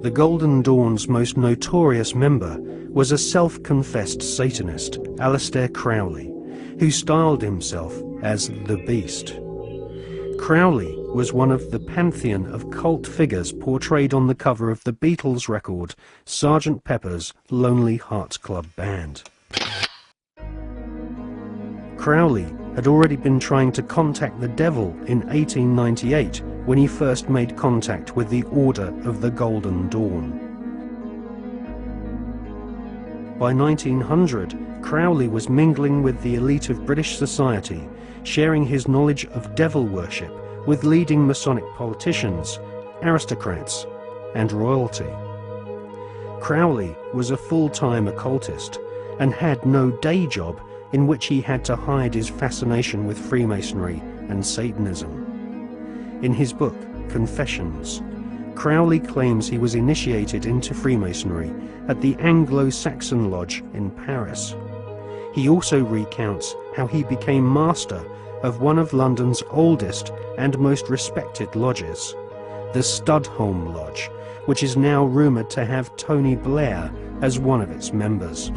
The Golden Dawn's most notorious member was a self-confessed Satanist, Aleister Crowley, who styled himself as the Beast. Crowley was one of the pantheon of cult figures portrayed on the cover of the Beatles record Sgt. Pepper's Lonely Hearts Club Band. Crowley had already been trying to contact the devil in 1898 when he first made contact with the Order of the Golden Dawn. By 1900, Crowley was mingling with the elite of British society, sharing his knowledge of devil worship with leading Masonic politicians, aristocrats, and royalty. Crowley was a full-time occultist and had no day job in which he had to hide his fascination with Freemasonry and Satanism. In his book, Confessions, Crowley claims he was initiated into Freemasonry at the Anglo-Saxon Lodge in Paris. He also recounts how he became master of one of London's oldest and most respected lodges, the Studholme Lodge, which is now rumoured to have Tony Blair as one of its members.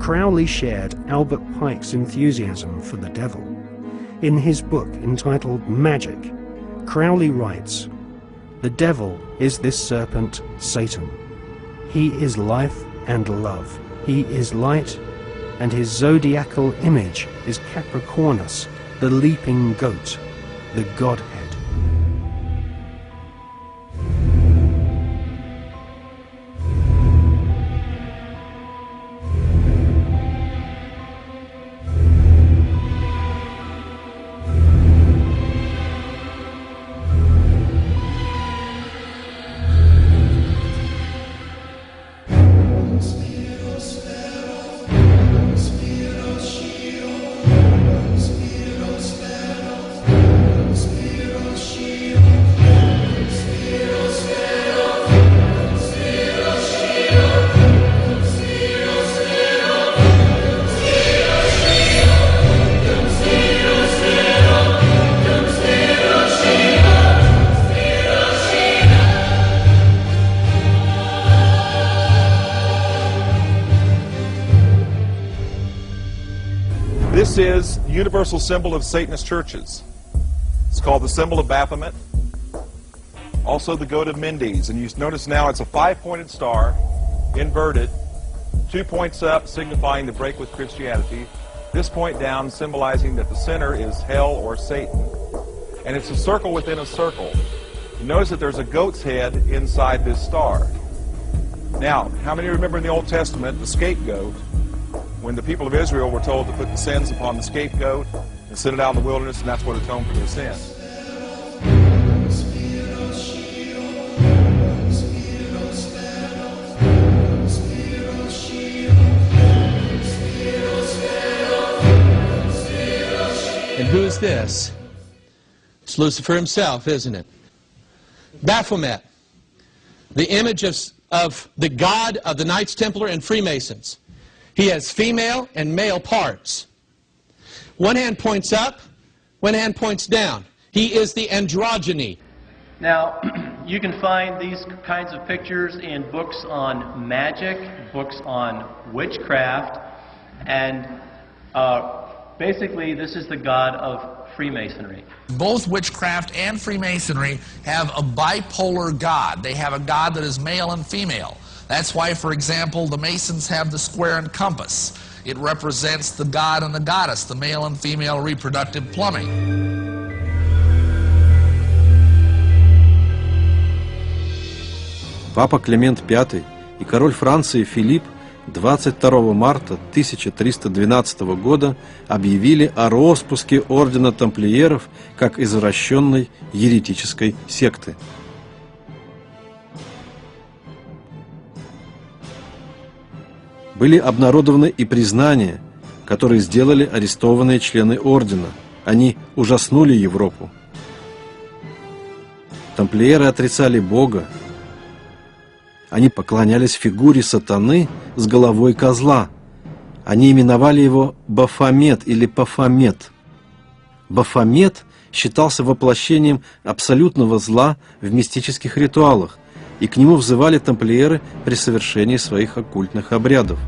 Crowley shared Albert Pike's enthusiasm for the devil. In his book entitled Magic, Crowley writes, "The devil is this serpent, Satan. He is life and love. He is light, and his zodiacal image is Capricornus, the leaping goat, the Godhead." This is the universal symbol of Satanist churches. It's called the symbol of Baphomet, also the goat of Mendes. And you notice now it's a 5-pointed star, inverted, 2 points up signifying the break with Christianity, this point down symbolizing that the center is hell or Satan. And it's a circle within a circle. You notice that there's a goat's head inside this star. Now, how many remember in the Old Testament the scapegoat? When the people of Israel were told to put the sins upon the scapegoat and send it out in the wilderness, and that's what atoned for their sins. And who is this? It's Lucifer himself, isn't it? Baphomet, the image of the god of the Knights Templar and Freemasons. He has female and male parts. One hand points up, one hand points down. He is the androgyny. Now, you can find these kinds of pictures in books on magic, books on witchcraft, and basically this is the god of Freemasonry. Both witchcraft and Freemasonry have a bipolar god. They have a god that is male and female. That's why, for example, the Masons have the square and compass. It represents the god and the goddess, the male and female reproductive plumbing. Папа Климент V и король Франции Филипп 22 марта 1312 года объявили о роспуске ордена тамплиеров как извращенной еретической секты. Были обнародованы и признания, которые сделали арестованные члены ордена. Они ужаснули Европу. Тамплиеры отрицали Бога. Они поклонялись фигуре сатаны с головой козла. Они именовали его Бафомет или Бафомет. Бафомет считался воплощением абсолютного зла в мистических ритуалах, и к нему взывали тамплиеры при совершении своих оккультных обрядов.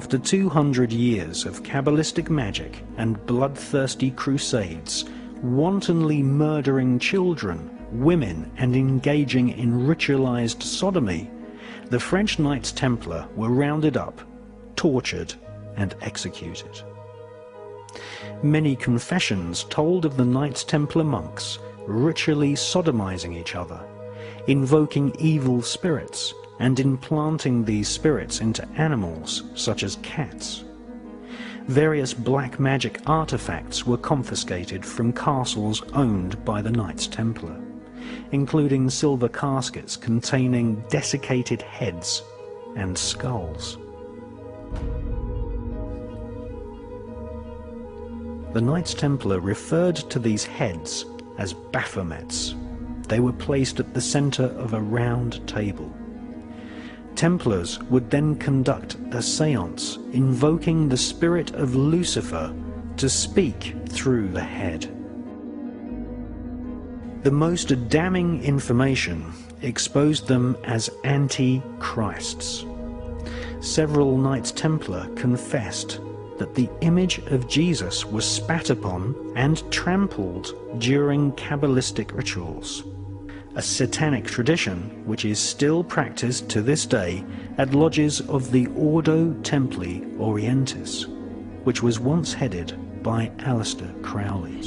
After 200 years of Kabbalistic magic and bloodthirsty crusades, wantonly murdering children, women, and engaging in ritualized sodomy, the French Knights Templar were rounded up, tortured, and executed. Many confessions told of the Knights Templar monks ritually sodomizing each other, invoking evil spirits, and implanting these spirits into animals such as cats. Various black magic artifacts were confiscated from castles owned by the Knights Templar, including silver caskets containing desiccated heads and skulls. The Knights Templar referred to these heads as Bafomets. They were placed at the center of a round table. Templars would then conduct a seance invoking the spirit of Lucifer to speak through the head. The most damning information exposed them as anti-Christs. Several Knights Templar confessed that the image of Jesus was spat upon and trampled during Kabbalistic rituals, a satanic tradition which is still practiced to this day at lodges of the Ordo Templi Orientis, which was once headed by Aleister Crowley.